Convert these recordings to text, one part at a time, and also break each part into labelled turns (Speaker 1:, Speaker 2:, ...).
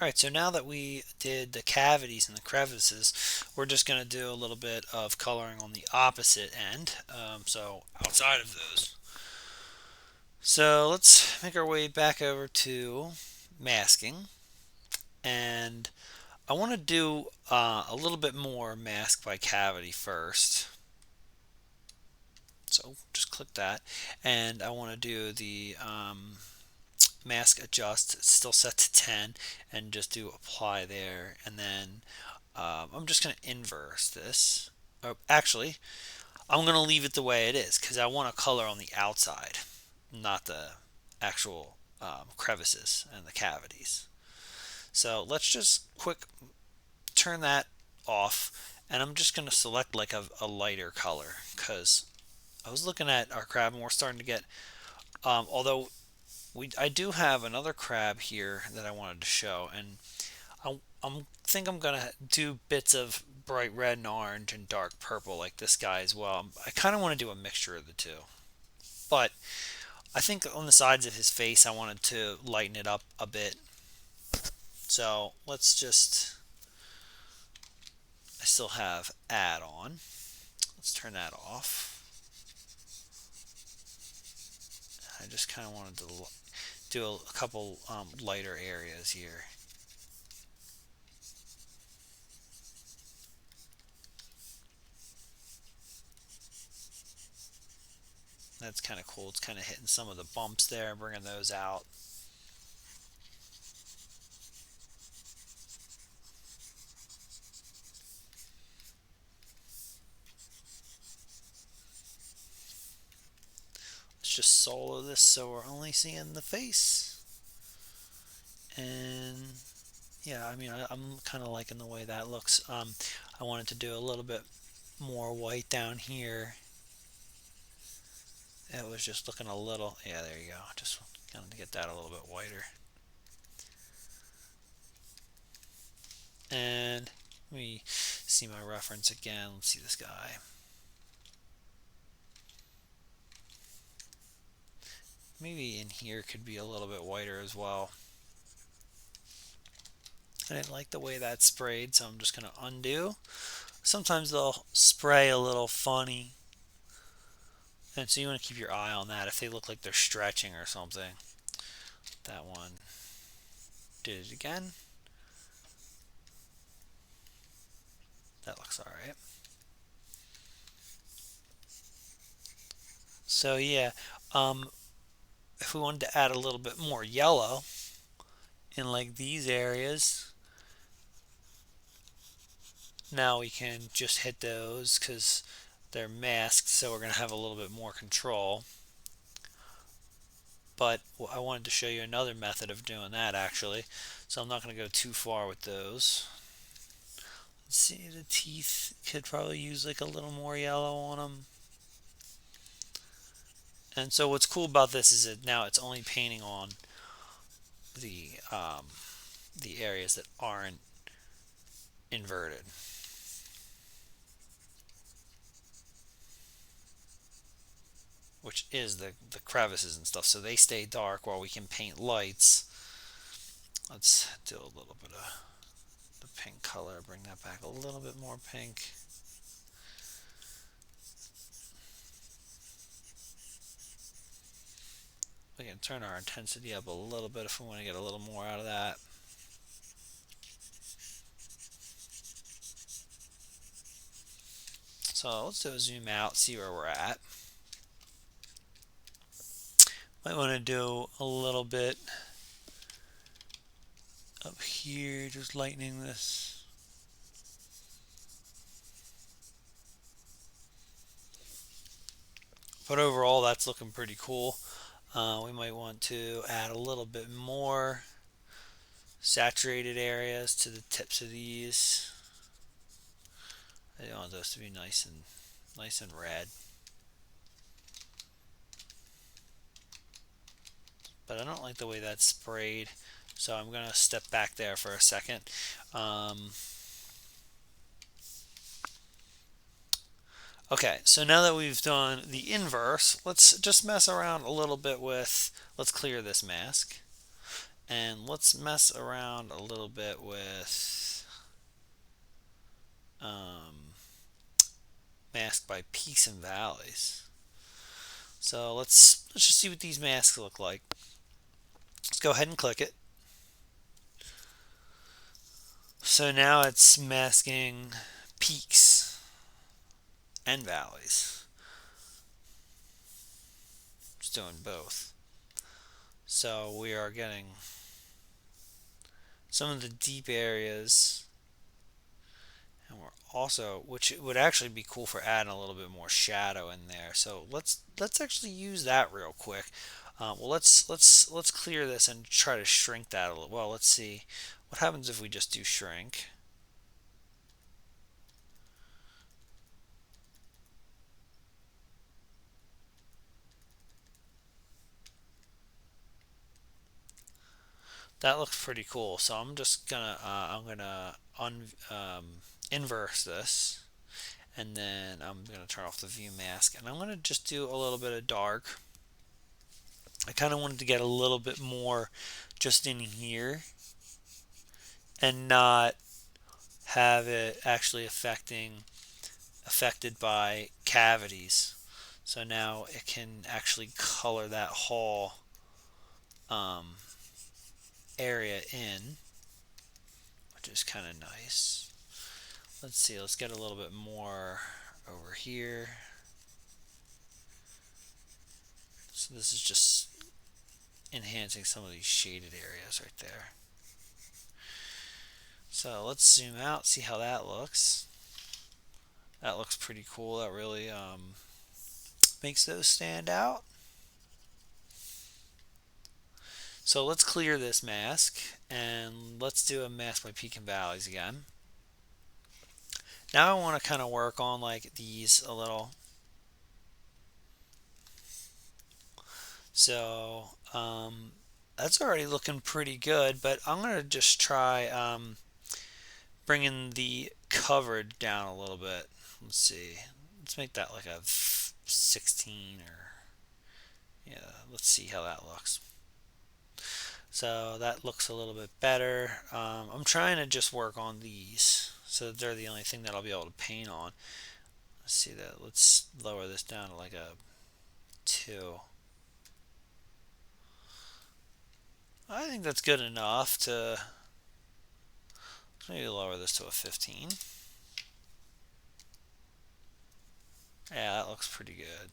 Speaker 1: Alright, so now that we did the cavities and the crevices, we're just going to do a little bit of coloring on the opposite end, so outside of those. So let's make our way back over to masking, and I want to do a little bit more mask by cavity first. So just click that, and I want to do the mask adjust. It's still set to 10, and just do apply there, and then I'm just going to inverse this. Oh, actually, I'm going to leave it the way it is because I want a color on the outside, not the actual crevices and the cavities. So let's just quick turn that off, and I'm just going to select like a lighter color because I was looking at our crab and we're starting to get, although I do have another crab here that I wanted to show, and I think I'm gonna do bits of bright red and orange and dark purple like this guy as well. I kind of want to do a mixture of the two, but I think on the sides of his face I wanted to lighten it up a bit. So let's just, I still have add on. Let's turn that off. I just kind of wanted to do a couple lighter areas here. That's kind of cool. It's kind of hitting some of the bumps there, bringing those out. Let's just solo this so we're only seeing the face. And yeah, I mean, I'm kind of liking the way that looks. I wanted to do a little bit more white down here. It was just looking a little, yeah, there you go. Just kind of get that a little bit whiter. And let me see my reference again. Let's see this guy. Maybe in here could be a little bit whiter as well. I didn't like the way that sprayed, so I'm just going to undo. Sometimes they'll spray a little funny, and so you want to keep your eye on that if they look like they're stretching or something. That one did it again. That looks alright. So yeah, if we wanted to add a little bit more yellow in like these areas, now we can just hit those because they're masked, so we're going to have a little bit more control. But I wanted to show you another method of doing that actually, so I'm not going to go too far with those. Let's see, the teeth could probably use like a little more yellow on them. And so what's cool about this is that now it's only painting on the areas that aren't inverted. Which is the crevices and stuff, so they stay dark while we can paint lights. Let's do a little bit of the pink color, bring that back a little bit more pink. We can turn our intensity up a little bit if we want to get a little more out of that. So let's do a zoom out, see where we're at. Might want to do a little bit up here, just lightening this. But overall, that's looking pretty cool. We might want to add a little bit more saturated areas to the tips of these. I want those to be nice and red. But I don't like the way that's sprayed, so I'm going to step back there for a second. Okay, so now that we've done the inverse, let's just mess around a little bit with, let's clear this mask. And let's mess around a little bit with mask by peaks and valleys. So let's just see what these masks look like. Let's go ahead and click it. So now it's masking peaks and valleys. It's doing both. So we are getting some of the deep areas, and we're also, which would actually be cool for adding a little bit more shadow in there. So let's actually use that real quick. Well, let's clear this and try to shrink that a little. Well, let's see what happens if we just do shrink. That looks pretty cool. So I'm just gonna inverse this, and then I'm gonna turn off the view mask, and I'm gonna just do a little bit of dark. I kind of wanted to get a little bit more just in here and not have it actually affected by cavities. So now it can actually color that whole um, area in, which is kind of nice. Let's see, let's get a little bit more over here. So this is just enhancing some of these shaded areas right there. So let's zoom out, see how that looks. That looks pretty cool. That really makes those stand out. So let's clear this mask and let's do a mask by peak and valleys again. Now I want to kind of work on like these a little. So that's already looking pretty good, but I'm going to just try bringing the coverage down a little bit. Let's see. Let's make that like a 16 or yeah, let's see how that looks. So that looks a little bit better. I'm trying to just work on these so that they're the only thing that I'll be able to paint on. Let's see that. Let's lower this down to like a 2. I think that's good enough to maybe lower this to a 15. Yeah, that looks pretty good.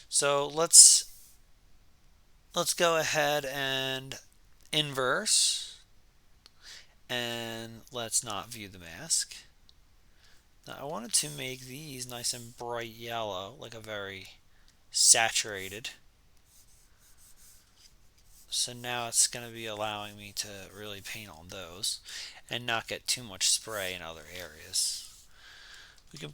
Speaker 1: So let's go ahead and inverse, and let's not view the mask. Now I wanted to make these nice and bright yellow, like a very saturated. So now it's going to be allowing me to really paint on those and not get too much spray in other areas. We can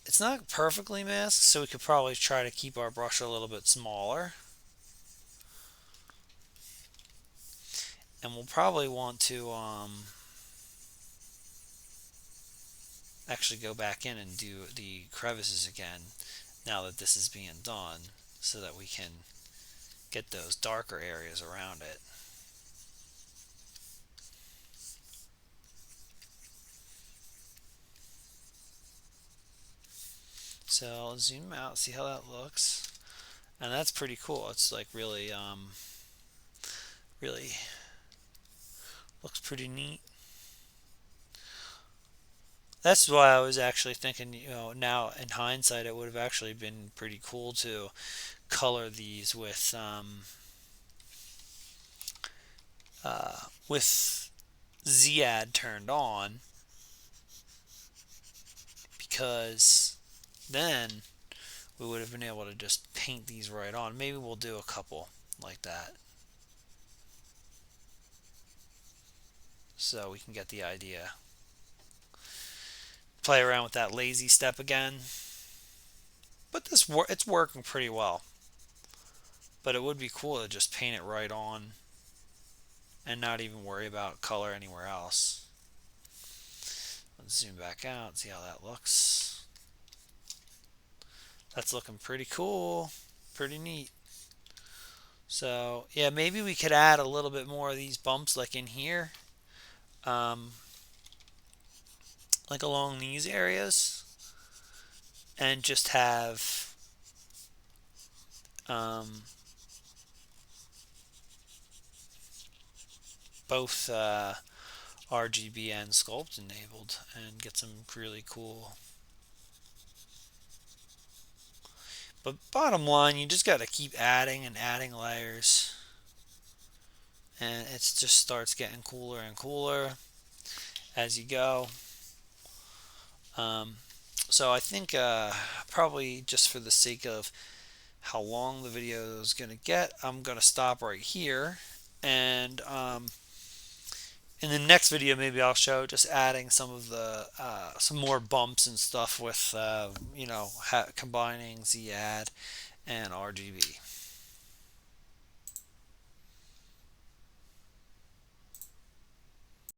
Speaker 1: it's not perfectly masked, so we could probably try to keep our brush a little bit smaller. And we'll probably want to actually go back in and do the crevices again now that this is being done, so that we can get those darker areas around it. So I'll zoom out, see how that looks, and that's pretty cool. It's like really really looks pretty neat. That's why I was actually thinking, now in hindsight, it would have actually been pretty cool to color these with Z-add turned on, because then we would have been able to just paint these right on. Maybe we'll do a couple like that, so we can get the idea. Play around with that lazy step again, but it's working pretty well. But it would be cool to just paint it right on and not even worry about color anywhere else. Let's zoom back out, see how that looks. That's looking pretty cool, pretty neat. So yeah, maybe we could add a little bit more of these bumps like in here, um, like along these areas, and just have um, both RGB and sculpt enabled and get some really cool. But bottom line, you just got to keep adding and adding layers, and it just starts getting cooler and cooler as you go. Um, so I think probably just for the sake of how long the video is going to get, I'm going to stop right here. And in the next video, maybe I'll show just adding some of the some more bumps and stuff with combining Z add and RGB.